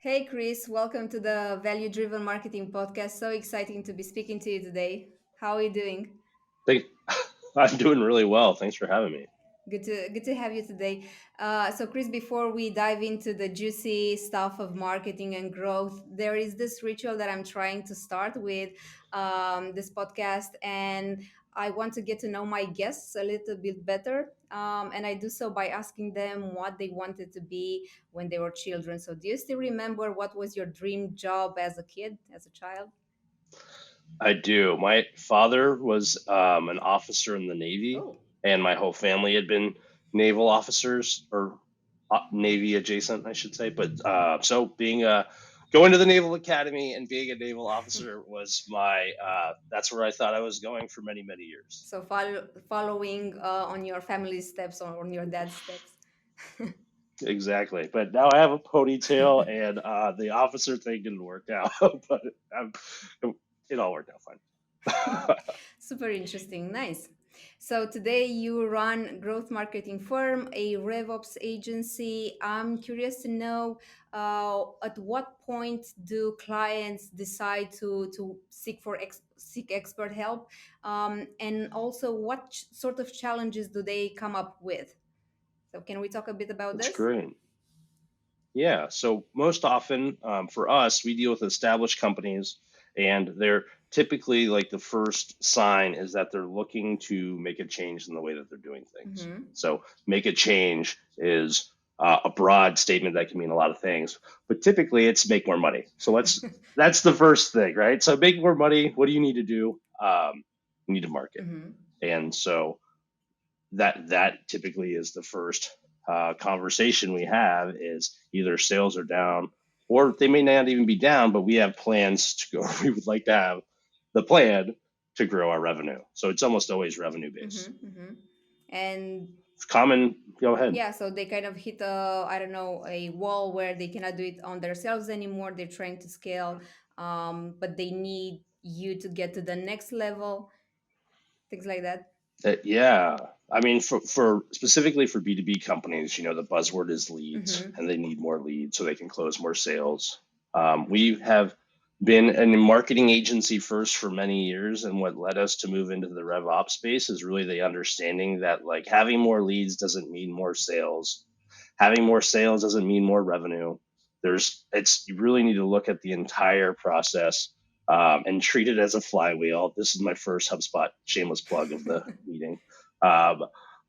Hey Chris, welcome to the Value Driven Marketing Podcast. So exciting to be speaking to you today. How are you doing? Thank, I'm doing really well. Thanks for having me. Good to have you today. So Chris, before we dive into the juicy stuff of marketing and growth, there is this ritual that I'm trying to start with this podcast, and I want to get to know my guests a little bit better. And I do so by asking them what they wanted to be when they were children. So, do you still remember what was your dream job as a kid, as a child? I do. My father was an officer in the Navy, Oh. and my whole family had been naval officers or Navy adjacent, I should say. But so being going to the Naval Academy and being a naval officer was that's where I thought I was going for many, many years. So following on your family's steps or on your dad's steps. Exactly. But now I have a ponytail, and the officer thing didn't work out, but I'm, it all worked out fine. Super interesting. Nice. So today you run growth marketing firm, a RevOps agency. I'm curious to know at what point do clients decide to seek expert help, and also what sort of challenges do they come up with? So can we talk a bit about That's this? great. Yeah. So most often for us, we deal with established companies, and they're typically like the first sign is that they're looking to make a change in the way that they're doing things. Mm-hmm. So make a change is a broad statement that can mean a lot of things, but typically it's make more money. So that's the first thing, right? So make more money. What do you need to do? You need to market, Mm-hmm. and so that typically is the first conversation we have is either sales are down or they may not even be down, but we have plans to go. We would like to have the plan to grow our revenue. So it's almost always revenue based. Mm-hmm. Mm-hmm. And Common, go ahead. yeah, so they kind of hit I don't know, a wall where they cannot do it on themselves anymore. They're trying to scale, but they need you to get to the next level, things like that. Yeah. I mean, for specifically for B2B companies, the buzzword is leads Mm-hmm. and they need more leads so they can close more sales. We have been a marketing agency first for many years. And what led us to move into the RevOps space is really the understanding that like having more leads doesn't mean more sales. Having more sales doesn't mean more revenue. You really need to look at the entire process and treat it as a flywheel. This is my first HubSpot shameless plug of the meeting. Um,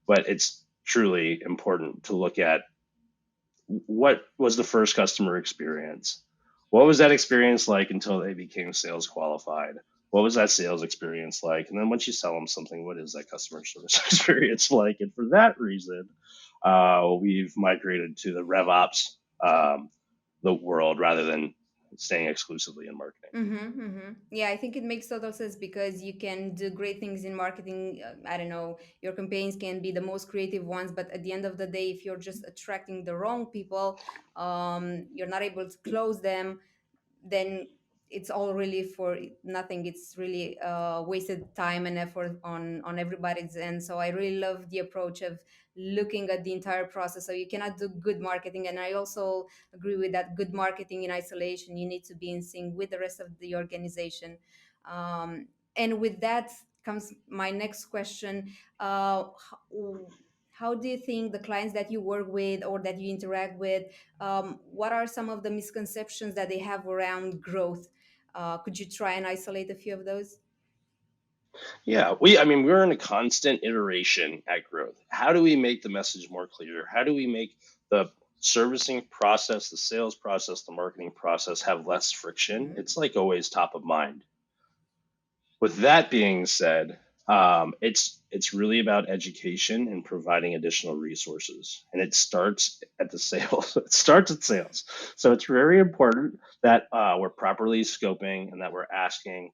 but it's truly important to look at what was the first customer experience? What was that experience like until they became sales qualified? What was that sales experience like? And then once you sell them something, what is that customer service experience like? And for that reason, we've migrated to the RevOps, the world rather than staying exclusively in marketing. Mm-hmm, mm-hmm. Yeah, I think it makes total sense because you can do great things in marketing. I don't know, your campaigns can be the most creative ones, but at the end of the day, if you're just attracting the wrong people, you're not able to close them, then it's all really for nothing. It's really wasted time and effort on everybody's end. So I really love the approach of looking at the entire process. So you cannot do good marketing, and I also agree with that. Good marketing in isolation, you need to be in sync with the rest of the organization. And with that comes my next question. How do you think the clients that you work with or that you interact with, what are some of the misconceptions that they have around growth? Could you try and isolate a few of those? Yeah, I mean, we're in a constant iteration at growth. How do we make the message more clear? How do we make the servicing process, the sales process, the marketing process have less friction? Hmm. It's like always top of mind. With that being said, it's really about education and providing additional resources, and it starts at the sales. It starts at sales. So it's very important that we're properly scoping and that we're asking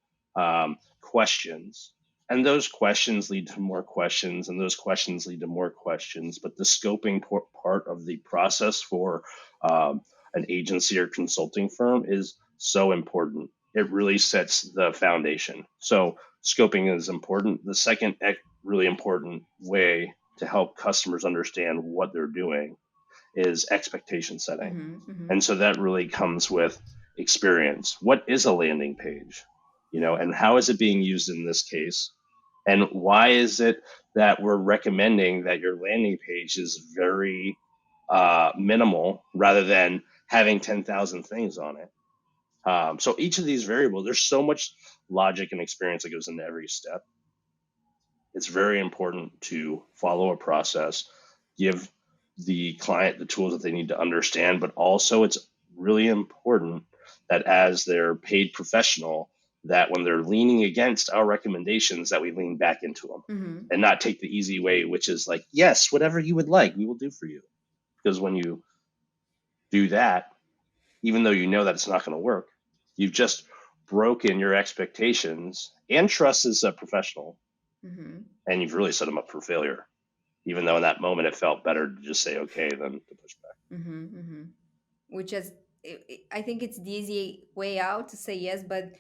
questions, and those questions lead to more questions, and those questions lead to more questions. But the scoping part of the process for an agency or consulting firm is so important. It really sets the foundation. So scoping is important. The second really important way to help customers understand what they're doing is expectation setting. Mm-hmm. Mm-hmm. And so that really comes with experience. What is a landing page? And how is it being used in this case? And why is it that we're recommending that your landing page is very minimal rather than having 10,000 things on it? So each of these variables, there's so much logic and experience that goes into every step. It's very important to follow a process, give the client the tools that they need to understand, but also it's really important that as their paid professional, that when they're leaning against our recommendations, that we lean back into them Mm-hmm. and not take the easy way, which is like, yes, whatever you would like, we will do for you. Because when you do that, even though you know that it's not going to work, you've just broken your expectations and trust as a professional, Mm-hmm. and you've really set them up for failure. Even though in that moment it felt better to just say okay than to push back. Mm-hmm. Mm-hmm. Which is, I think it's the easy way out to say yes, but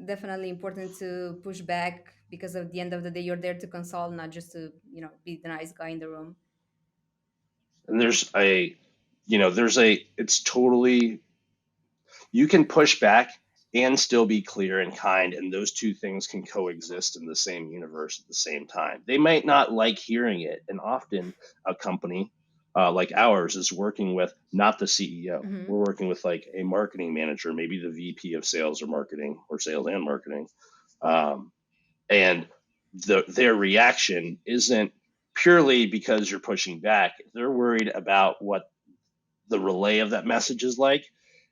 definitely important to push back, because at the end of the day, you're there to consult, not just to, be the nice guy in the room. And it's totally, you can push back and still be clear and kind, and those two things can coexist in the same universe at the same time. They might not like hearing it, and often a company like ours is working with not the CEO. Mm-hmm. We're working with like a marketing manager, maybe the VP of sales or marketing, or sales and marketing. Um, and their reaction isn't purely because you're pushing back. They're worried about what the relay of that message is like.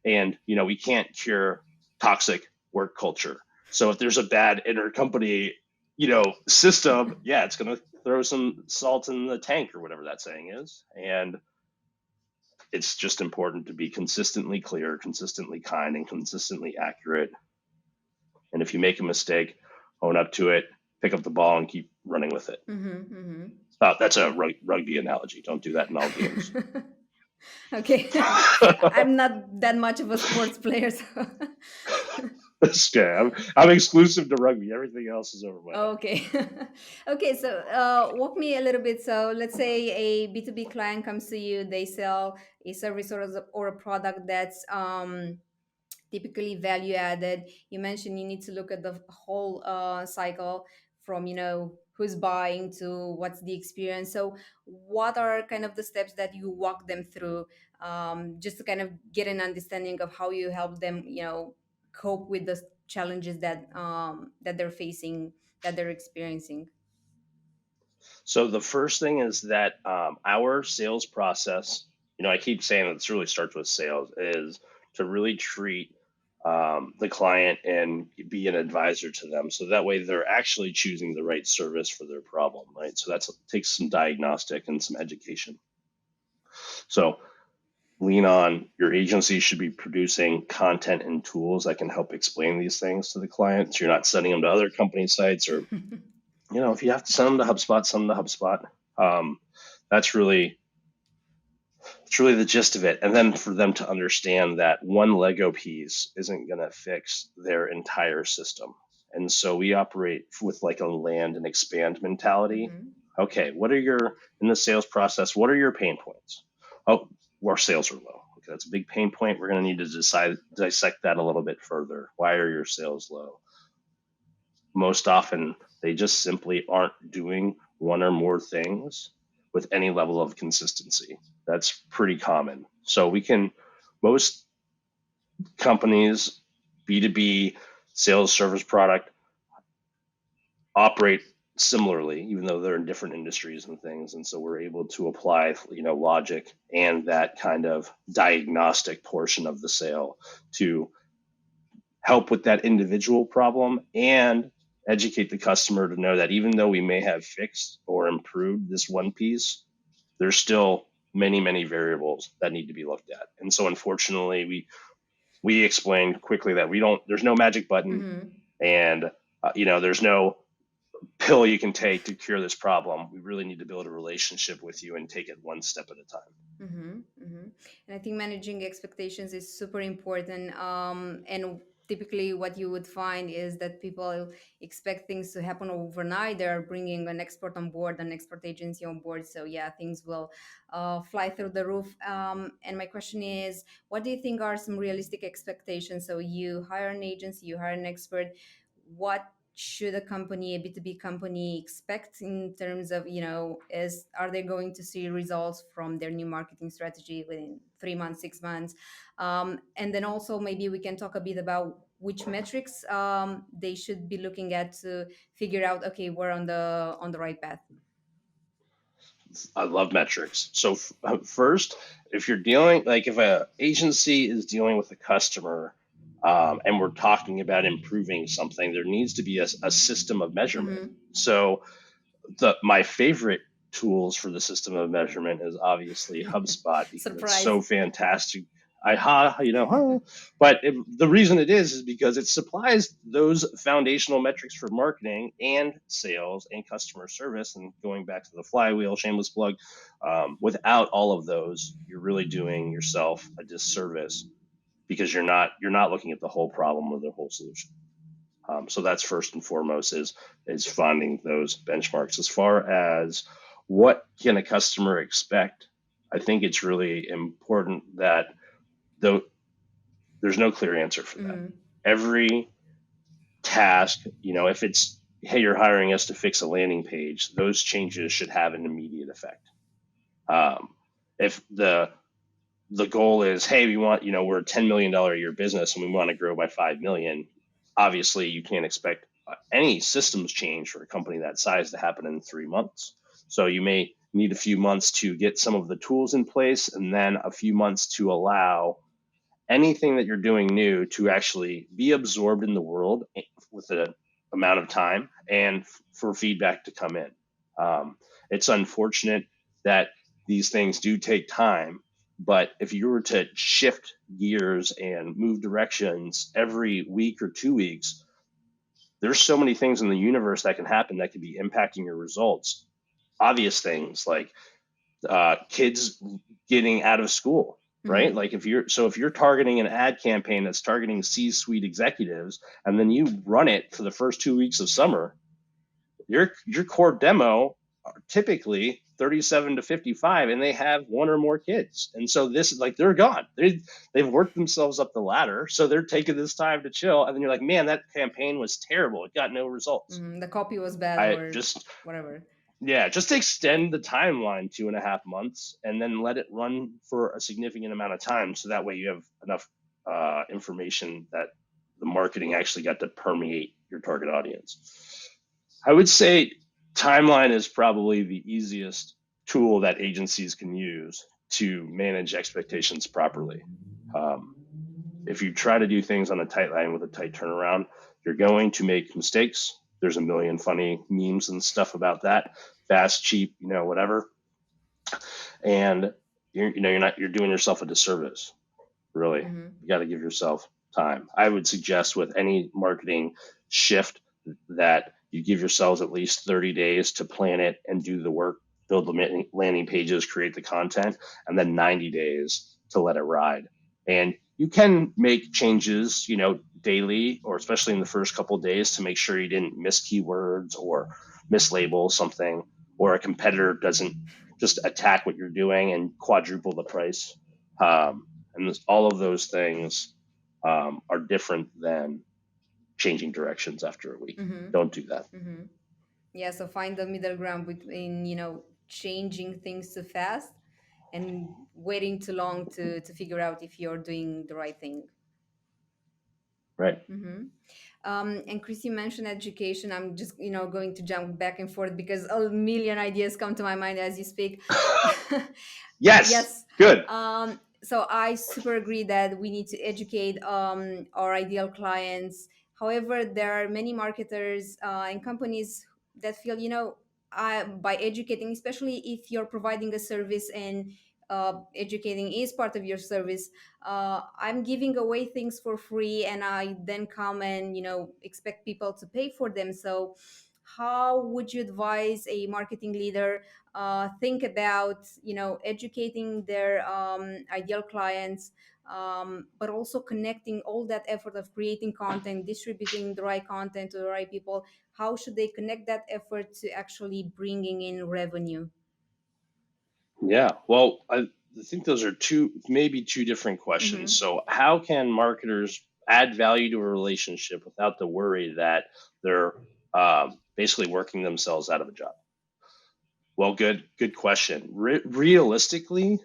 And we can't cure toxic work culture. So if there's a bad intercompany system, yeah, it's going to throw some salt in the tank, or whatever that saying is. And it's just important to be consistently clear, consistently kind, and consistently accurate. And if you make a mistake, own up to it, pick up the ball, and keep running with it. Mm-hmm. Mm-hmm. That's a rugby analogy. Don't do that in all games. Okay. I'm not that much of a sports player, so. Okay, I'm exclusive to rugby. Everything else is over my head. Okay. Okay, so walk me a little bit. So let's say a B2B client comes to you, they sell a service or a product that's typically value added. You mentioned you need to look at the whole cycle, from who's buying to what's the experience. So what are kind of the steps that you walk them through, just to kind of get an understanding of how you help them cope with the challenges that they're facing, that they're experiencing. So the first thing is that our sales process, I keep saying that this really starts with sales, is to really treat the client and be an advisor to them. So that way they're actually choosing the right service for their problem, right? So that takes some diagnostic and some education. So lean on your agency should be producing content and tools that can help explain these things to the clients. You're not sending them to other company sites, or if you have to send them to HubSpot, send them to HubSpot. Um, that's really it's really the gist of it. And then for them to understand that one Lego piece isn't going to fix their entire system. And so we operate with like a land and expand mentality. Hmm. Okay, in the sales process, what are your pain points? Oh, our sales are low. Okay, that's a big pain point. We're going to need to dissect that a little bit further. Why are your sales low? Most often, they just simply aren't doing one or more things with any level of consistency. That's pretty common. So most companies, B2B, sales service product, operate similarly, even though they're in different industries and things. And so we're able to apply, logic and that kind of diagnostic portion of the sale to help with that individual problem and educate the customer to know that even though we may have fixed or improved this one piece, there's still many, many variables that need to be looked at. And so unfortunately, we explained quickly that there's no magic button, Hmm. and there's no pill you can take to cure this problem. We really need to build a relationship with you and take it one step at a time. Mm-hmm, mm-hmm. And I think managing expectations is super important. And typically what you would find is that people expect things to happen overnight. They're bringing an expert on board, an expert agency on board, so yeah, things will fly through the roof. And my question is, what do you think are some realistic expectations? So you hire an agency, you hire an expert. What should a company, a B2B company, expect in terms of, is are they going to see results from their new marketing strategy within 3 months, 6 months? And then also maybe we can talk a bit about which metrics they should be looking at to figure out, okay, we're on the right path. I love metrics. So first, if you're dealing like if a agency is dealing with a customer, and we're talking about improving something, there needs to be a system of measurement. Mm-hmm. So my favorite tools for the system of measurement is obviously HubSpot because it's Surprise. so fantastic. But the reason it is because it supplies those foundational metrics for marketing and sales and customer service. And going back to the flywheel, shameless plug, without all of those, you're really doing yourself a disservice because you're not looking at the whole problem or the whole solution. So that's first and foremost is finding those benchmarks. As far as what can a customer expect, I think it's really important that though there's no clear answer for that. Mm-hmm. Every task, if it's hey, you're hiring us to fix a landing page, those changes should have an immediate effect. If the goal is, hey, we want, we're a $10 million a year business and we want to grow by 5 million. Obviously, you can't expect any systems change for a company that size to happen in 3 months. So you may need a few months to get some of the tools in place and then a few months to allow anything that you're doing new to actually be absorbed in the world with an amount of time and for feedback to come in. It's unfortunate that these things do take time, but if you were to shift gears and move directions every week or 2 weeks, there's so many things in the universe that can happen that could be impacting your results. Obvious things like kids getting out of school, right? Mm-hmm. Like if you're targeting an ad campaign that's targeting C-suite executives, and then you run it for the first 2 weeks of summer, your core demo are typically 37 to 55, and they have one or more kids, and so this is like they're gone. They've worked themselves up the ladder, so they're taking this time to chill, and then you're like, man, that campaign was terrible. It got no results. Mm-hmm. The copy was bad I or just whatever. Yeah, just extend the timeline 2.5 months and then let it run for a significant amount of time. So that way you have enough information that the marketing actually got to permeate your target audience. I would say timeline is probably the easiest tool that agencies can use to manage expectations properly. Um, if you try to do things on a tight line with a tight turnaround, you're going to make mistakes. There's a million funny memes and stuff about that. Fast, cheap, whatever. And you're doing yourself a disservice. Really, Mm-hmm. you got to give yourself time. I would suggest with any marketing shift that you give yourselves at least 30 days to plan it and do the work, build the landing pages, create the content, and then 90 days to let it ride. And you can make changes, daily or especially in the first couple of days to make sure you didn't miss keywords or mislabel something or a competitor doesn't just attack what you're doing and quadruple the price. And all of those things are different than changing directions after a week. Mm-hmm. Don't do that. Mm-hmm. Yeah, so find the middle ground between, changing things too fast and waiting too long to figure out if you're doing the right thing. Right. Mm-hmm. And Chris, you mentioned education. I'm just, going to jump back and forth because a million ideas come to my mind as you speak. Yes. Yes. Good. So I super agree that we need to educate our ideal clients. However, there are many marketers and companies that feel, by educating, especially if you're providing a service and educating is part of your service, I'm giving away things for free and I then come and, expect people to pay for them. So how would you advise a marketing leader think about, educating their ideal clients but also connecting all that effort of creating content, distributing the right content to the right people. How should they connect that effort to actually bringing in revenue? Yeah, well, I think those are maybe two different questions. Mm-hmm. So, how can marketers add value to a relationship without the worry that they're basically working themselves out of a job? Well, good question. Realistically,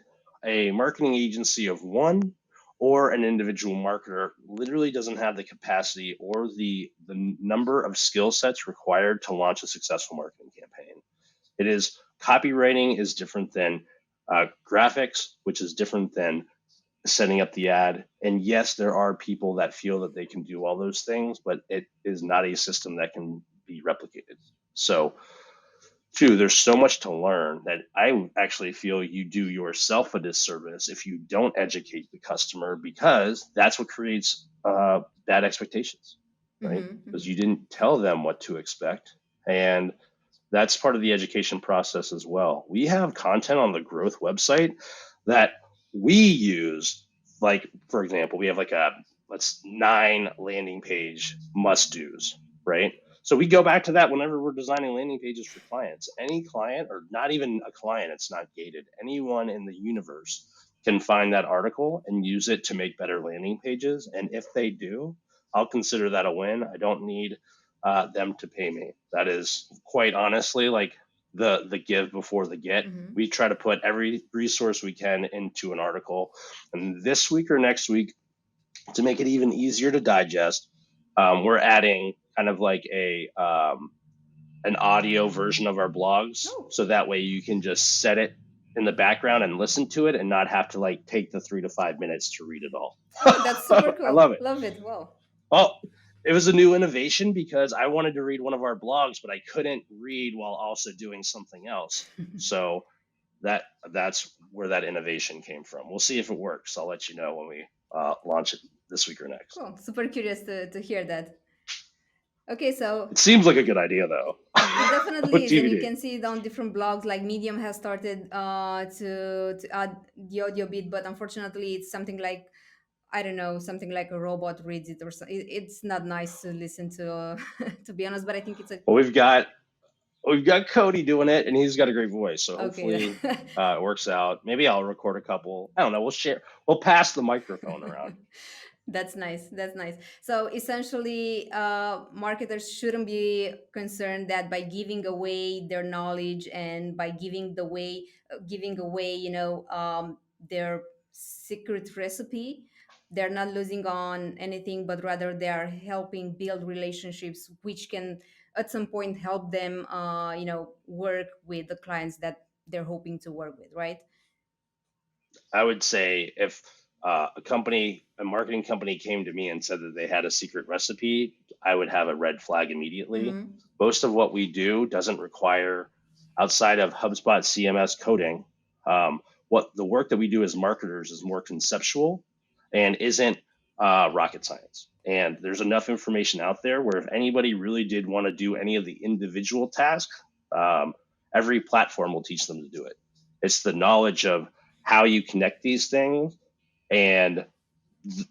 a marketing agency of one or an individual marketer literally doesn't have the capacity or the number of skill sets required to launch a successful marketing campaign. It is copywriting is different than graphics, which is different than setting up the ad. And yes, there are people that feel that they can do all those things, but it is not a system that can be replicated. So, two, there's so much to learn that I actually feel you do yourself a disservice if you don't educate the customer, because that's what creates bad expectations, right? Because Mm-hmm. you didn't tell them what to expect. And that's part of the education process as well. We have content on the growth website that we use. Like, for example, we have like a let's 9 landing page must do's, right? So we go back to that whenever we're designing landing pages for clients. Any client, or not even a client, it's not gated. Anyone in the universe can find that article and use it to make better landing pages. And if they do, I'll consider that a win. I don't need them to pay me. That is quite honestly like the give before the get. Mm-hmm. We try to put every resource we can into an article, and this week or next week, to make it even easier to digest, we're adding kind of like a an audio version of our blogs, Oh, so that way you can just set it in the background and listen to it and not have to like take the 3 to 5 minutes to read it all. oh, that's super I cool. love it. Love it. Wow. Well, it was a new innovation because I wanted to read one of our blogs, but I couldn't read while also doing something else. So that's where that innovation came from. We'll see if it works. I'll let you know when we launch it this week or next. Cool. Super curious to hear that. Okay, so It seems like a good idea though. it definitely With is, and you DVD. can see it on different blogs. Like Medium has started to add the audio bit, but unfortunately, it's something like, I don't know, something like a robot reads it, or so. It's not nice to listen to, to be honest. But I think it's a Well, we've got Cody doing it, and he's got a great voice. So okay. hopefully it works out. Maybe I'll record a couple. I don't know. We'll share. We'll pass the microphone around. That's nice. That's nice. So essentially, marketers shouldn't be concerned that by giving away their knowledge and by giving away, their secret recipe, they're not losing on anything, but rather they are helping build relationships, which can at some point help them, work with the clients that they're hoping to work with, right? I would say if a marketing company came to me and said that they had a secret recipe, I would have a red flag immediately. Mm-hmm. Most of what we do doesn't require, outside of HubSpot CMS coding, what the work that we do as marketers is more conceptual and isn't rocket science. And there's enough information out there where if anybody really did want to do any of the individual tasks, every platform will teach them to do it. It's the knowledge of how you connect these things and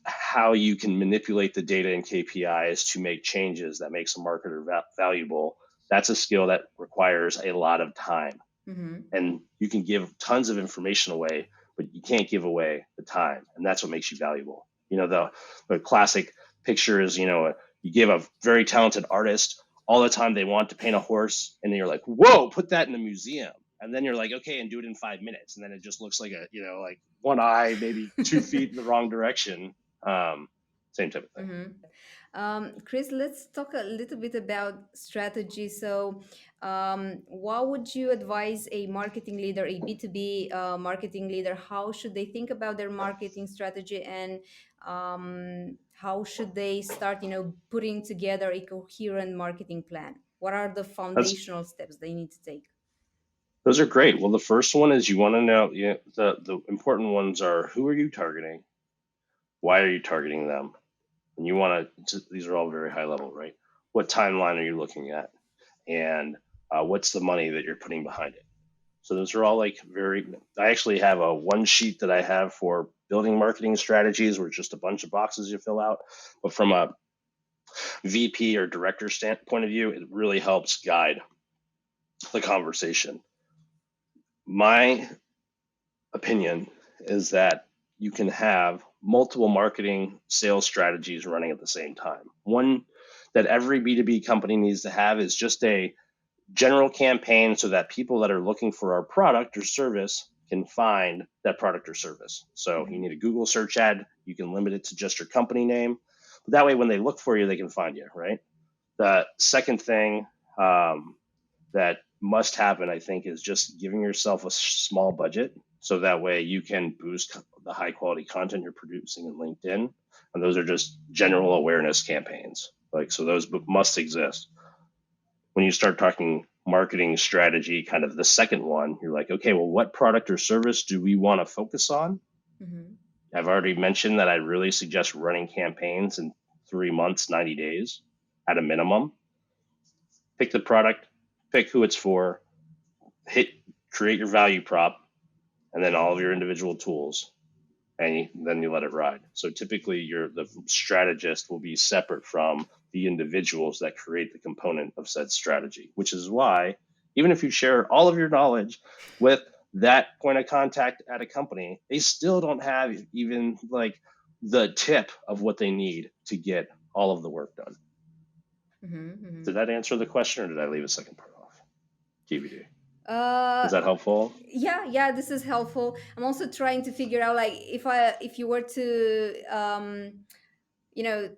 how you can manipulate the data and KPIs to make changes that makes a marketer valuable. That's a skill that requires a lot of time. Mm-hmm. And you can give tons of information away, but you can't give away the time. And that's what makes you valuable. The classic picture is, you give a very talented artist all the time they want to paint a horse, and then you're like, whoa, put that in a museum. And then you're like, okay, and do it in 5 minutes. And then it just looks like like one eye, maybe 2 feet in the wrong direction. Same type of thing. Chris, let's talk a little bit about strategy. So, what would you advise a marketing leader, a B2B marketing leader? How should they think about their marketing strategy, and how should they start, putting together a coherent marketing plan? What are the That's foundational steps they need to take? Those are great. Well, the first one is you want to know, the important ones are, who are you targeting? Why are you targeting them? And you want to, these are all very high level, right? What timeline are you looking at? And what's the money that you're putting behind it? So those are all like I actually have a one sheet that I have for building marketing strategies where it's just a bunch of boxes you fill out. But from a VP or director standpoint of view, it really helps guide the conversation. My opinion is that you can have multiple marketing sales strategies running at the same time. One that every B2B company needs to have is just a general campaign so that people that are looking for our product or service can find that product or service. So you Mm-hmm. need a Google search ad, you can limit it to just your company name. But that way, when they look for you, they can find you, right? The second thing that must happen, I think, is just giving yourself a small budget so that way you can boost the high quality content you're producing in LinkedIn. And those are just general awareness campaigns. Like, so those must exist. When you start talking marketing strategy, kind of the second one, you're like, okay, well, what product or service do we want to focus on? Mm-hmm. I've already mentioned that I really suggest running campaigns in 3 months, 90 days at a minimum. Pick the product, pick who it's for, hit create your value prop, and then all of your individual tools, and then you let it ride. So typically, the strategist will be separate from the individuals that create the component of said strategy, which is why even if you share all of your knowledge with that point of contact at a company, they still don't have even like the tip of what they need to get all of the work done. Mm-hmm. Mm-hmm. Did that answer the question, or did I leave a second part off? TBD. Uh, Is that helpful? yeah, yeah, this is helpful. I'm also trying to figure out, like, if you were to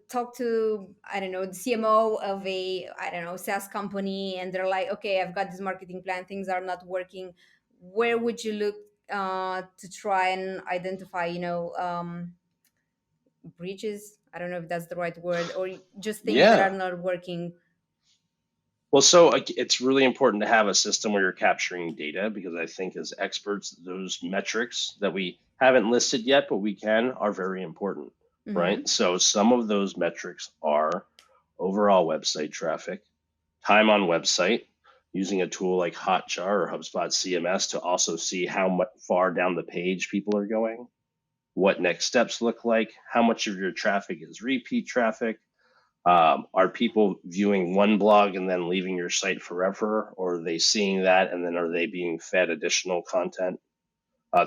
talk to, I don't know, the CMO of a, I don't know, SaaS company, and they're like, okay, I've got this marketing plan, things are not working. Where would you look to try and identify, breaches? I don't know if that's the right word, or just things that are Yeah. not working. Well, so it's really important to have a system where you're capturing data because I think as experts, those metrics that we haven't listed yet, but we can, are very important, right? Mm-hmm. So some of those metrics are overall website traffic, time on website, using a tool like Hotjar or HubSpot CMS to also see how much far down the page people are going, what next steps look like, how much of your traffic is repeat traffic, are people viewing one blog and then leaving your site forever, or are they seeing that and then are they being fed additional content?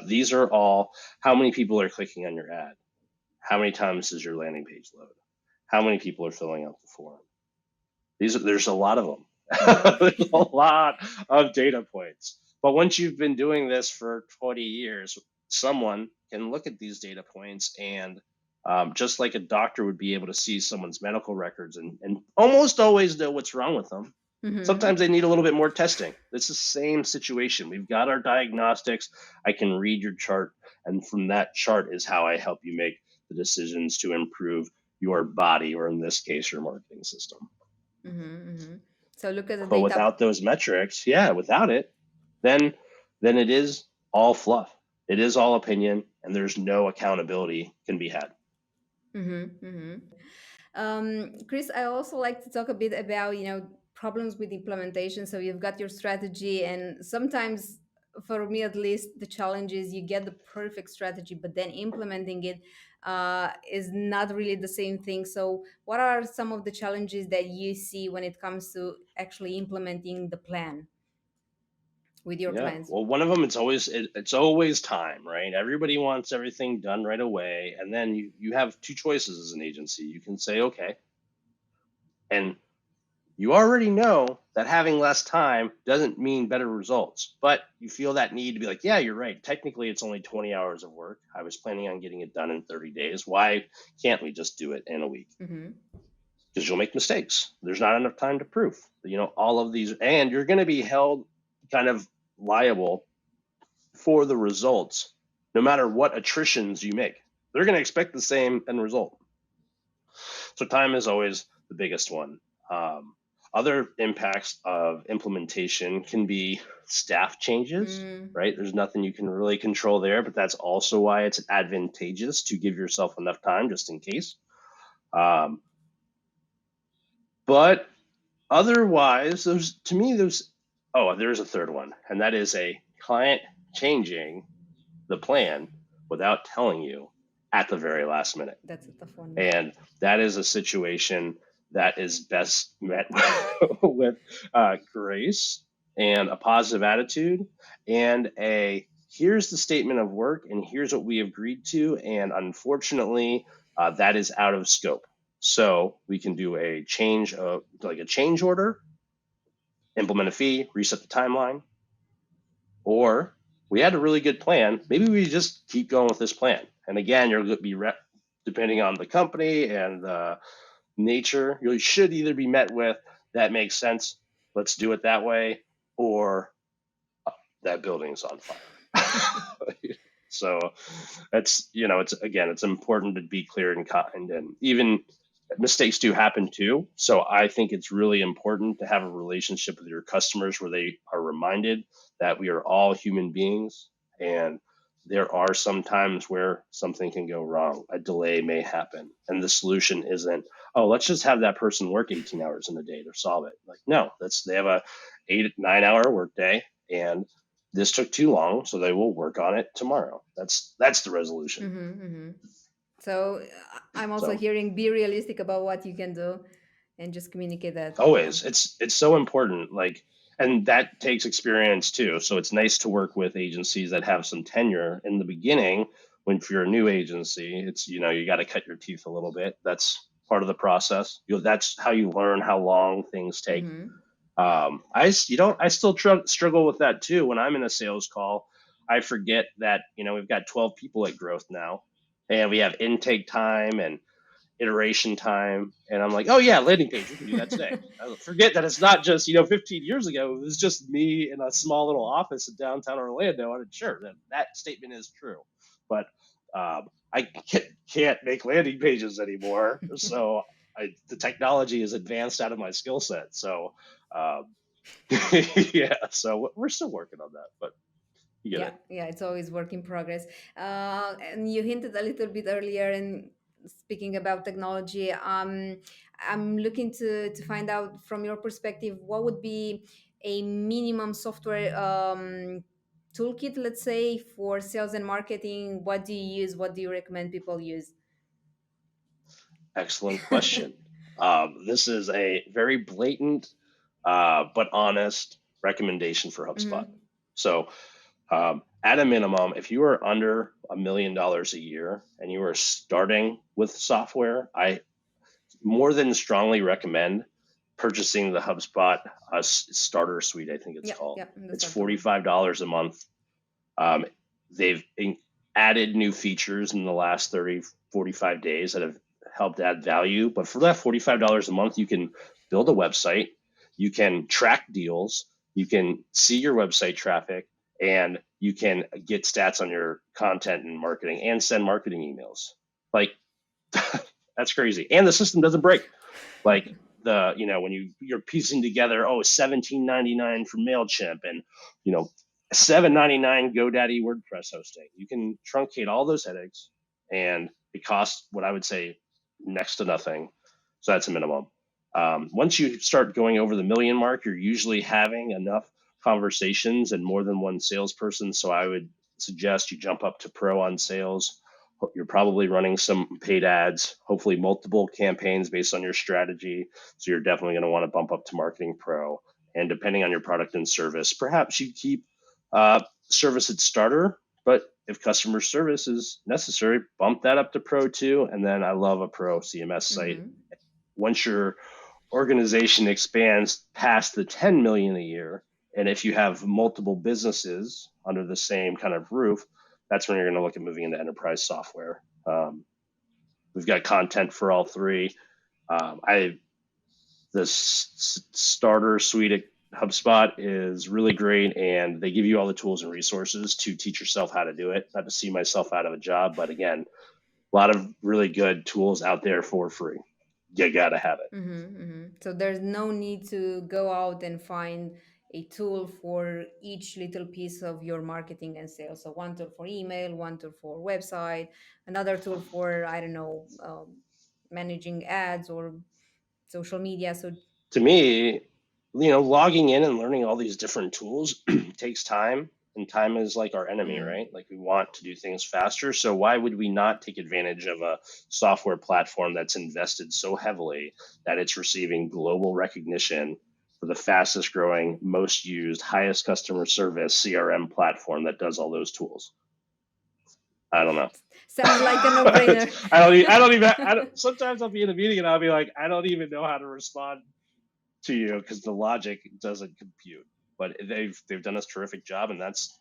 These are all how many people are clicking on your ad, how many times does your landing page load, how many people are filling out the form. There's a lot of them. There's a Mm-hmm. lot of data points. But once you've been doing this for 20 years, someone can look at these data points and just like a doctor would be able to see someone's medical records and almost always know what's wrong with them. Mm-hmm. Sometimes they need a little bit more testing. It's the same situation. We've got our diagnostics. I can read your chart, and from that chart is how I help you make the decisions to improve your body, or in this case, your marketing system. Mm-hmm. Mm-hmm. So look at the But data. without those metrics, yeah, without it, then it is all fluff. It is all opinion, and there's no accountability can be had. Mm-hmm. Mm-hmm. Chris, I also like to talk a bit about, problems with implementation. So you've got your strategy, and sometimes, for me at least, the challenge is you get the perfect strategy, but then implementing it is not really the same thing. So what are some of the challenges that you see when it comes to actually implementing the plan with your Yeah. clients? Well, one of them, it's always time, right? Everybody wants everything done right away, and then you have two choices as an agency. You can say okay, and you already know that having less time doesn't mean better results, but you feel that need to be like, yeah, you're right. Technically, it's only 20 hours of work. I was planning on getting it done in 30 days. Why can't we just do it in a week? Mm-hmm. Because you'll make mistakes. There's not enough time to prove, all of these, and you're going to be held kind of liable for the results, no matter what attritions you make. They're going to expect the same end result. So time is always the biggest one. Um, Other impacts of implementation can be staff changes, Mm. right? There's nothing you can really control there, but that's also why it's advantageous to give yourself enough time just in case. Um, but otherwise, there's, to me, there's, oh, there's a third one, and that is a client changing the plan without telling you at the very last minute. That's a tough one. Yeah. And that is a situation that is best met with grace and a positive attitude and a here's the statement of work and here's what we agreed to. And unfortunately, that is out of scope. So we can do a change of like a change order, implement a fee, reset the timeline, or we had a really good plan. Maybe we just keep going with this plan. And again, you're going to be depending on the company and the nature, you should either be met with that makes sense, let's do it that way, or that building's on fire. So that's, it's again, it's important to be clear and kind, and even mistakes do happen too. So I think it's really important to have a relationship with your customers where they are reminded that we are all human beings, and there are some times where something can go wrong. A delay may happen, and the solution isn't, oh, let's just have that person work 18 hours in a day to solve it. Like, no, they have a 8 9 hour workday, and this took too long, so they will work on it tomorrow. That's the resolution. Mm-hmm, mm-hmm. So I'm also So hearing be realistic about what you can do and just communicate that. Yeah. always, it's so important. Like, and that takes experience too. So it's nice to work with agencies that have some tenure in the beginning. When if you're a new agency, it's you got to cut your teeth a little bit. That's part of the process. That's how you learn how long things take. Mm-hmm. I still struggle with that too. When I'm in a sales call, I forget that we've got 12 people at growth now, and we have intake time and iteration time, and I'm like, oh yeah, landing page, we can do that today. I forget that it's not just 15 years ago it was just me in a small little office in downtown Orlando, and sure that statement is true, but I can't make landing pages anymore, so the technology is advanced out of my skill set. So um, yeah, so we're still working on that, but you get Yeah, it. yeah, it's always work in progress. And you hinted a little bit earlier in speaking about technology. I'm looking to find out from your perspective what would be a minimum software toolkit, let's say, for sales and marketing. What do you use? What do you recommend people use? Excellent question. This is a very blatant but honest recommendation for HubSpot. Mm-hmm. So, at a minimum, if you are under $1 million a year and you are starting with software, I more than strongly recommend purchasing the HubSpot starter suite. I think it's Yeah, called. yeah, the It's starter one. $45 a month. Um, they've added new features in the last 30, 45 days that have helped add value. But for that $45 a month, you can build a website, you can track deals, you can see your website traffic, and you can get stats on your content and marketing and send marketing emails. Like, that's crazy. And the system doesn't break. Like, when you're piecing together, 17.99 for MailChimp and you know 7.99 GoDaddy WordPress hosting, you can truncate all those headaches, and it costs what I would say next to nothing. So that's a minimum. Once you start going over the million mark, you're usually having enough conversations and more than one salesperson. So I would suggest you jump up to pro on sales. You're probably running some paid ads, hopefully multiple campaigns based on your strategy. So you're definitely going to want to bump up to marketing pro. And depending on your product and service, perhaps you keep service at starter, but if customer service is necessary, bump that up to pro too. And then I love a pro CMS site. Mm-hmm. Once your organization expands past the 10 million a year, and if you have multiple businesses under the same kind of roof, that's when you're going to look at moving into enterprise software. We've got content for all three. I this starter suite at HubSpot is really great, and they give you all the tools and resources to teach yourself how to do it. Not to see myself out of a job, but again, a lot of really good tools out there for free. You gotta have it. Mm-hmm, mm-hmm. So there's no need to go out and find a tool for each little piece of your marketing and sales. So one tool for email, one tool for website, another tool for, I don't know, managing ads or social media. So To me, logging in and learning all these different tools takes time. and time is like our enemy, Mm-hmm. right? Like we want to do things faster. So why would we not take advantage of a software platform that's invested so heavily that it's receiving global recognition for the fastest growing, most used, highest customer service CRM platform that does all those tools? I don't know. Sounds like a no-brainer. Sometimes I'll be in a meeting and I'll be like, I don't even know how to respond to you because the logic doesn't compute. But they've done a terrific job, and that's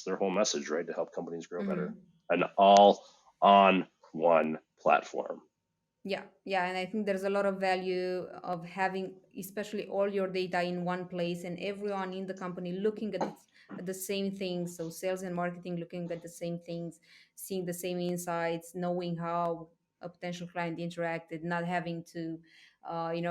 their whole message, right? To help companies grow better. Mm-hmm. An all on one platform. Yeah, yeah, and I think there's a lot of value of having, especially all your data in one place and everyone in the company looking at the same things. So sales and marketing looking at the same things, seeing the same insights, knowing how a potential client interacted, not having to,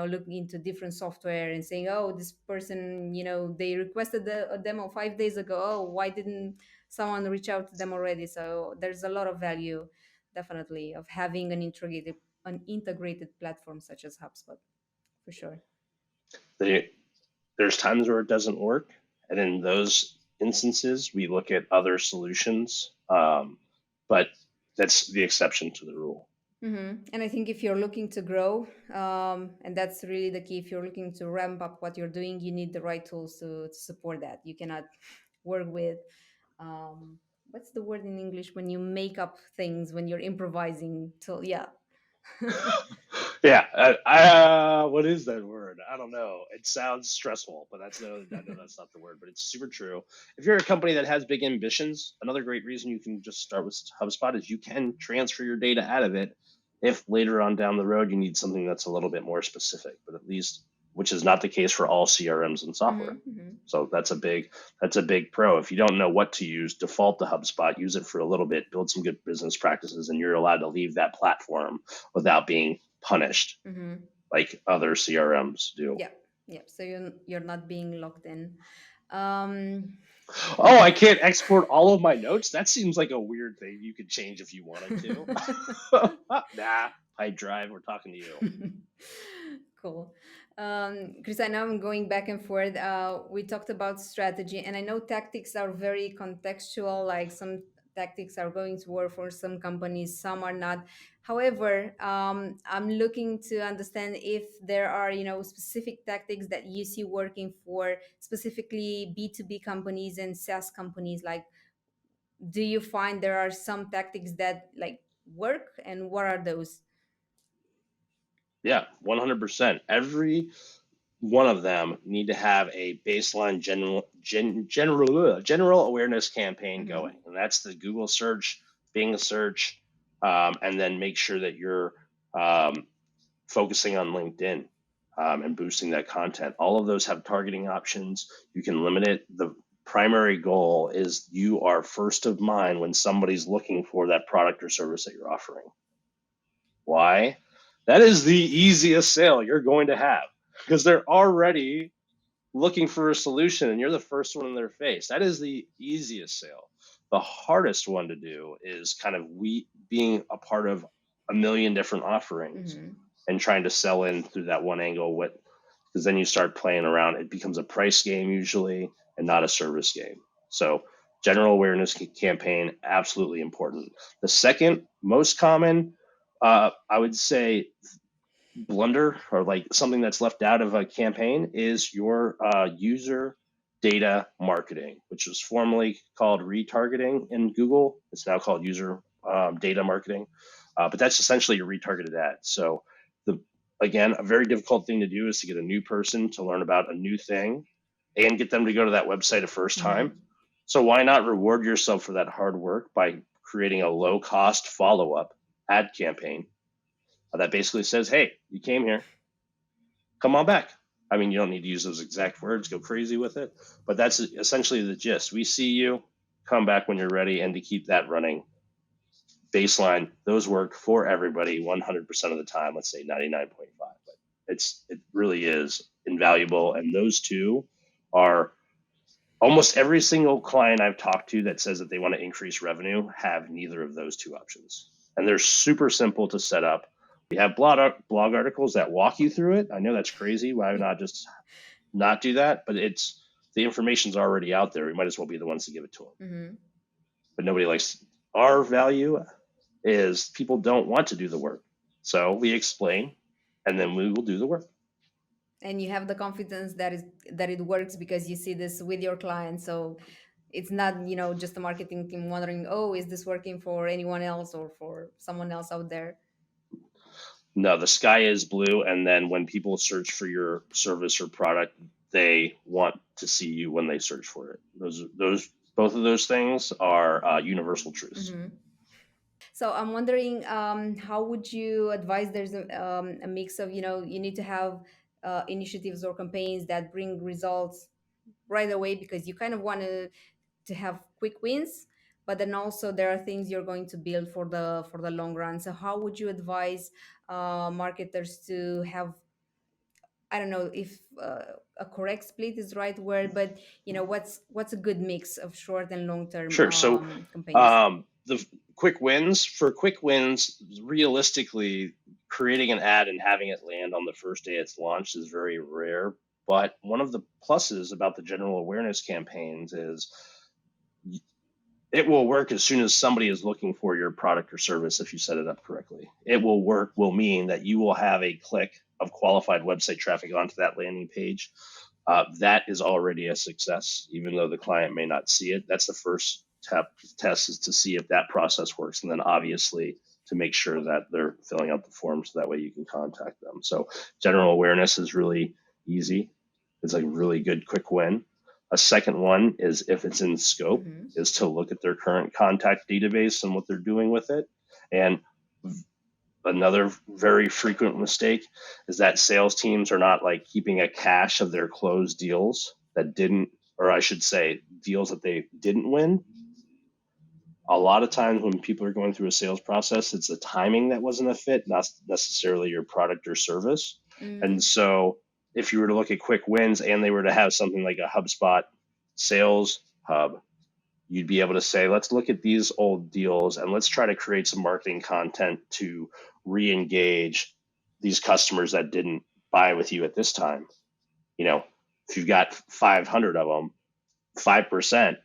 look into different software and saying, oh, this person, they requested a demo 5 days ago. Oh, why didn't someone reach out to them already? So there's a lot of value, definitely, of having an integrated platform such as HubSpot, for sure. They, there's times where it doesn't work, and in those instances, we look at other solutions. But that's the exception to the rule. And I think if you're looking to grow, and that's really the key, if you're looking to ramp up what you're doing, you need the right tools to support that. You cannot work with, what's the word in English when you make up things, when you're improvising? So, yeah. Yeah, what is that word? I don't know. It sounds stressful, but I know that's not the word, but it's super true. If you're a company that has big ambitions, another great reason you can just start with HubSpot is you can transfer your data out of it if later on down the road you need something that's a little bit more specific, but at least, which is not the case for all CRMs and software. So that's a big pro. If you don't know what to use, default to HubSpot, use it for a little bit, build some good business practices, and you're allowed to leave that platform without being punished Mm-hmm. like other CRMs do. Yeah, yeah. So you're not being locked in. Um, Oh, I can't export all of my notes? That seems like a weird thing you could change if you wanted to. Nah, I drive, we're talking to you. Cool. Chris, I know I'm going back and forth. We talked about strategy, and I know tactics are very contextual. Like some tactics are going to work for some companies, some are not. However, I'm looking to understand if there are, specific tactics that you see working for specifically B2B companies and SaaS companies. Like, do you find there are some tactics that like work, and what are those? Yeah, 100%. Every one of them need to have a baseline general awareness campaign Mm-hmm. going, and that's the Google search, Bing search, and then make sure that you're um, focusing on LinkedIn and boosting that content. All of those have targeting options. You can limit it. The primary goal is you are first of mind when somebody's looking for that product or service that you're offering. Why? That is the easiest sale you're going to have because they're already looking for a solution and you're the first one in their face. That is the easiest sale. The hardest one to do is kind of being a part of a million different offerings Mm-hmm. and trying to sell in through that one angle. What Because then you start playing around. It becomes a price game usually and not a service game. So general awareness campaign, absolutely important. The second most common, I would say, blunder or like something that's left out of a campaign is your user data marketing, which was formerly called retargeting in Google. It's now called user data marketing, but that's essentially your retargeted ad. So the again, a very difficult thing to do is to get a new person to learn about a new thing and get them to go to that website a first time. Mm-hmm. So why not reward yourself for that hard work by creating a low cost follow up ad campaign that basically says, hey, you came here, come on back. I mean, you don't need to use those exact words, go crazy with it, but that's essentially the gist. We see you, come back when you're ready, and to keep that running. Baseline, those work for everybody 100% of the time, let's say 99.5, but it really is invaluable. And those two are almost every single client I've talked to that says that they want to increase revenue have neither of those two options. And they're super simple to set up. We have blog articles that walk you through it. I know that's crazy. Why not just not do that? But the information's already out there. We might as well be the ones to give it to them. Mm-hmm. But nobody likes our value is people don't want to do the work. So we explain and then we will do the work. And you have the confidence that it works because you see this with your clients. So it's not, just a marketing team wondering, oh, is this working for anyone else or for someone else out there? No, the sky is blue. And then when people search for your service or product, they want to see you when they search for it. Both of those things are universal truths. Mm-hmm. So I'm wondering, how would you advise? There's a mix of, you need to have initiatives or campaigns that bring results right away because you kind of want to have quick wins, but then also there are things you're going to build for the long run. So how would you advise marketers to have, I don't know if a correct split is the right word, but what's a good mix of short and long term Sure. So campaigns? the quick wins, realistically, creating an ad and having it land on the first day it's launched is very rare. But one of the pluses about the general awareness campaigns is it will work as soon as somebody is looking for your product or service if you set it up correctly. It will work, will mean that you will have a click of qualified website traffic onto that landing page. That is already a success, even though the client may not see it. That's the first test is to see if that process works. And then obviously to make sure that they're filling out the forms so that way you can contact them. So general awareness is really easy. It's a really good quick win. A second one is if it's in scope, Mm-hmm. is to look at their current contact database and what they're doing with it. And another very frequent mistake is that sales teams are not like keeping a cache of their closed deals that didn't, or I should say, deals that they didn't win. A lot of times when people are going through a sales process, it's the timing that wasn't a fit, not necessarily your product or service. And Mm-hmm. so if you were to look at quick wins and they were to have something like a HubSpot sales hub, you'd be able to say, let's look at these old deals and let's try to create some marketing content to re-engage these customers that didn't buy with you at this time. You know, if you've got 500 of them, 5%,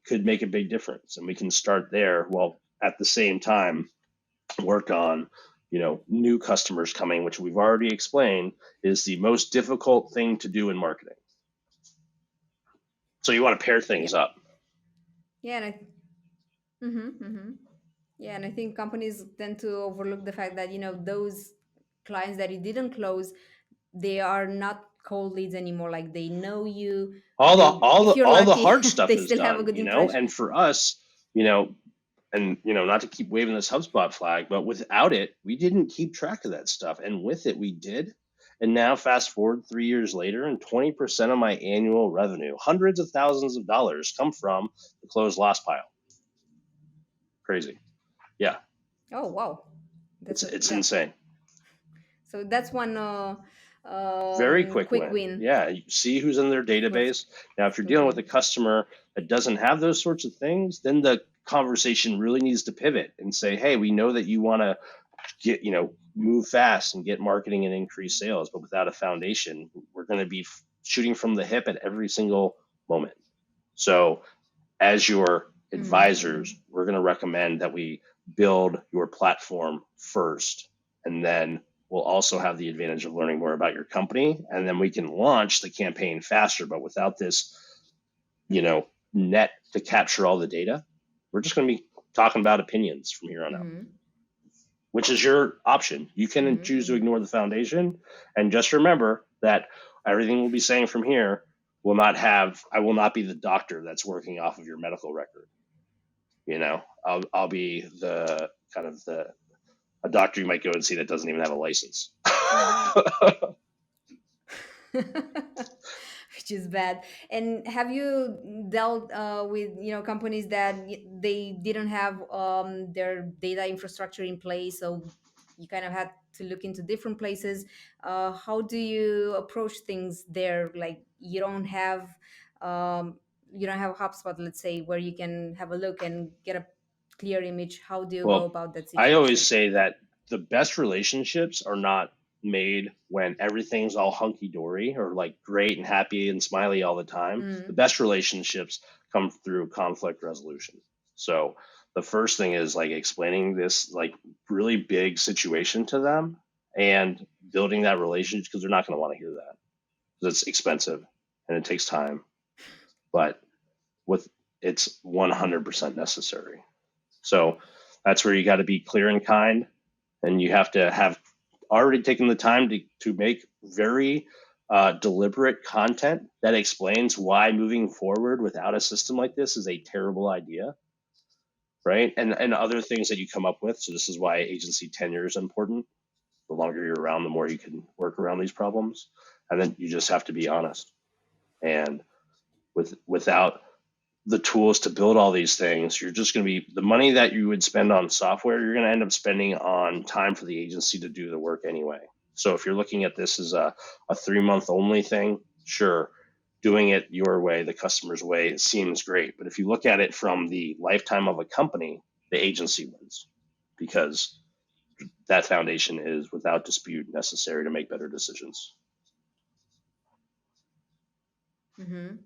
could make a big difference. And we can start there while at the same time work on, new customers coming, which we've already explained is the most difficult thing to do in marketing. So you want to pair Yeah. things up. Yeah, and yeah, and I think companies tend to overlook the fact that those clients that you didn't close, they are not cold leads anymore. Like they know you. all the They, all the if you're all the lucky, hard stuff they is still have a done, good impression. and for us, and not to keep waving this HubSpot flag, but without it we didn't keep track of that stuff, and with it we did. And now fast forward 3 years later, and 20% of my annual revenue, hundreds of thousands of dollars, come from the closed loss pile. Crazy. Yeah, Oh wow, it's that's a it's yeah. insane. So that's one Very quick quick win. win. Yeah, you see who's in their Quick database. Now, if you're quick dealing with win. a customer that doesn't have those sorts of things, then the conversation really needs to pivot and say, "Hey, we know that you want to get, move fast and get marketing and increase sales, but without a foundation, we're going to be shooting from the hip at every single moment." So, as your Mm-hmm. advisors, we're going to recommend that we build your platform first, and then we'll also have the advantage of learning more about your company, and then we can launch the campaign faster. But without this, net to capture all the data, we're just going to be talking about opinions from here on out, Mm-hmm. which is your option. You can choose to Mm-hmm. ignore the foundation, and just remember that everything we'll be saying from here I will not be the doctor that's working off of your medical record. I'll be the kind of the a doctor you might go and see that doesn't even have a license. Which is bad. And have you dealt with companies that they didn't have their data infrastructure in place, so you kind of had to look into different places? How do you approach things there? Like you don't have HubSpot, let's say, where you can have a look and get a clear image. How do you go Well, about that I always situation? say that the best relationships are not made when everything's all hunky dory or like great and happy and smiley all the time. The Mm. best relationships come through conflict resolution. So the first thing is like explaining this like really big situation to them and building that relationship, because they're not going to want to hear that because it's expensive and it takes time, but with it's 100% necessary. So that's where you got to be clear and kind, and you have to have already taken the time to make very deliberate content that explains why moving forward without a system like this is a terrible idea, right? And other things that you come up with. So this is why agency tenure is important. The longer you're around, the more you can work around these problems, and then you just have to be honest. And without the tools to build all these things, you're just going to be the money that you would spend on software, you're going to end up spending on time for the agency to do the work anyway. So if you're looking at this as a 3 month only thing, sure, doing it your way, the customer's way, it seems great. But if you look at it from the lifetime of a company, the agency wins because that foundation is without dispute necessary to make better decisions. Mm-hmm.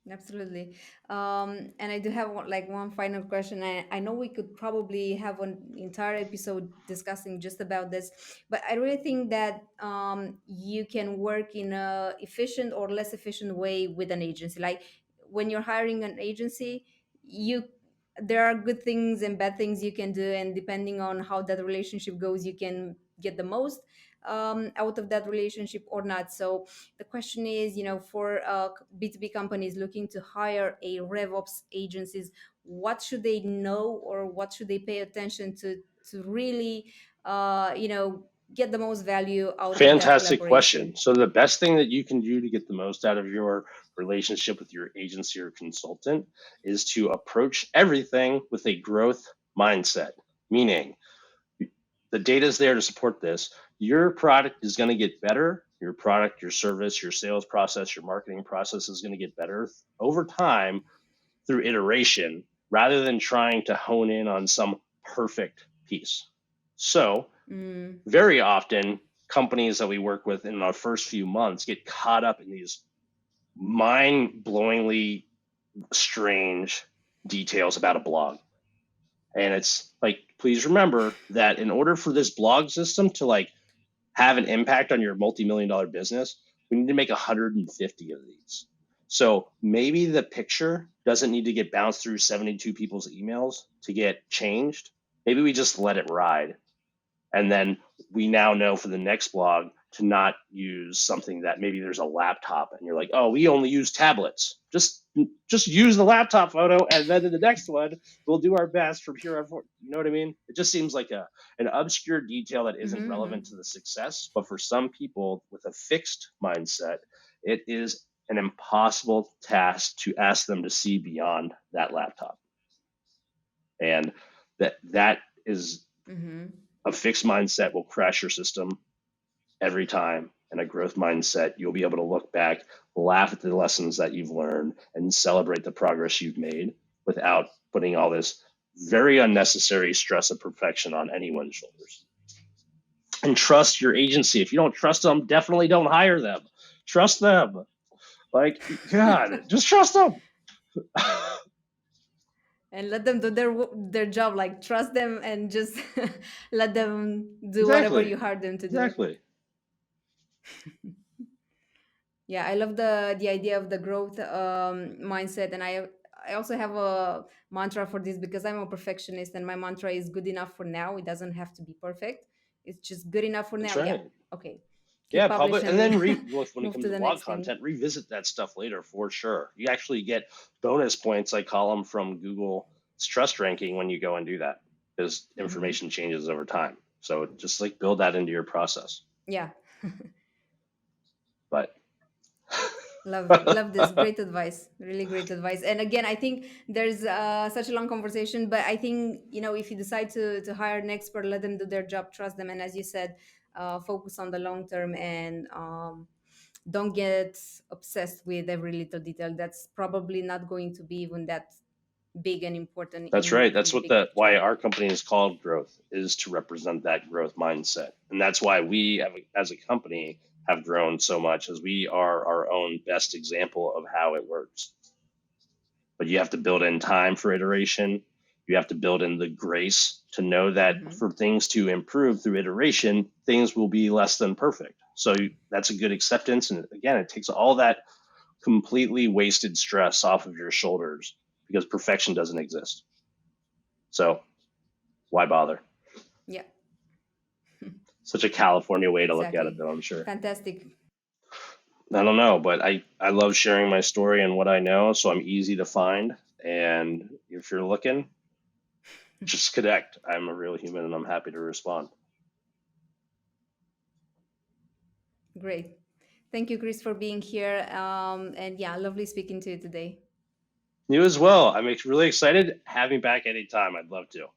Absolutely. And I do have one final question. I know we could probably have an entire episode discussing just about this, but I really think that you can work in a efficient or less efficient way with an agency. Like when you're hiring an agency, you there are good things and bad things you can do, and depending on how that relationship goes, you can get the most out of that relationship or not. So the question is, for B2B companies looking to hire a RevOps agencies, what should they know or what should they pay attention to really, get the most value out of that Fantastic question. collaboration? So the best thing that you can do to get the most out of your relationship with your agency or consultant is to approach everything with a growth mindset, meaning the data is there to support this. Your product is going to get better. Your product, your service, your sales process, your marketing process is going to get better over time through iteration rather than trying to hone in on some perfect piece. So Mm, very often companies that we work with in our first few months get caught up in these mind-blowingly strange details about a blog, and it's like, please remember that in order for this blog system to like have an impact on your multi-million dollar business, we need to make 150 of these. So maybe the picture doesn't need to get bounced through 72 people's emails to get changed. Maybe we just let it ride. And then we now know for the next blog to not use something that maybe there's a laptop and you're like, oh, we only use tablets. Just use the laptop photo, and then in the next one we'll do our best from here on forward. You know what I mean? It just seems like an obscure detail that isn't mm-hmm, relevant mm-hmm. to the success. But for some people with a fixed mindset, it is an impossible task to ask them to see beyond that laptop. And that is Mm-hmm. a fixed mindset will crash your system every time. And a growth mindset, you'll be able to look back, laugh at the lessons that you've learned, and celebrate the progress you've made without putting all this very unnecessary stress of perfection on anyone's shoulders. And trust your agency. If you don't trust them, definitely don't hire them. Trust them. Like, God, just trust them. And let them do their job. Like trust them and just let them do whatever Exactly. you hired them to do. Exactly. Yeah, I love the idea of the growth mindset, and I also have a mantra for this because I'm a perfectionist, and my mantra is good enough for now. It doesn't have to be perfect. It's just good enough for That's now. Yeah. right. Okay. Keep Yeah, publish public, and and then when it move comes to to the blog next thing. content, revisit that stuff later for sure. You actually get bonus points, I call them, from Google's trust ranking when you go and do that, because Hmm. information changes over time. So just like build that into your process. Yeah. But Love this. Great advice. Really great advice. And again, I think there's such a long conversation, but I think, if you decide to hire an expert, let them do their job, trust them, and as you said, focus on the long term, and don't get obsessed with every little detail. That's probably not going to be even that big and important That's right. in That's the what big the picture. why our company is called Growth, is to represent that growth mindset. And that's why we have, as a company, have grown so much, as we are our own best example of how it works. But you have to build in time for iteration. You have to build in the grace to know that Hmm. for things to improve through iteration, things will be less than perfect. So that's a good acceptance. And again, it takes all that completely wasted stress off of your shoulders, because perfection doesn't exist. So why bother? Yeah, Such a California way to look at it, exactly. though, I'm sure. Fantastic. I don't know, but I love sharing my story and what I know, so I'm easy to find. And if you're looking, just connect. I'm a real human and I'm happy to respond. Great. Thank you, Chris, for being here. And yeah, lovely speaking to you today. You as well. I'm really excited. Have me back anytime. I'd love to.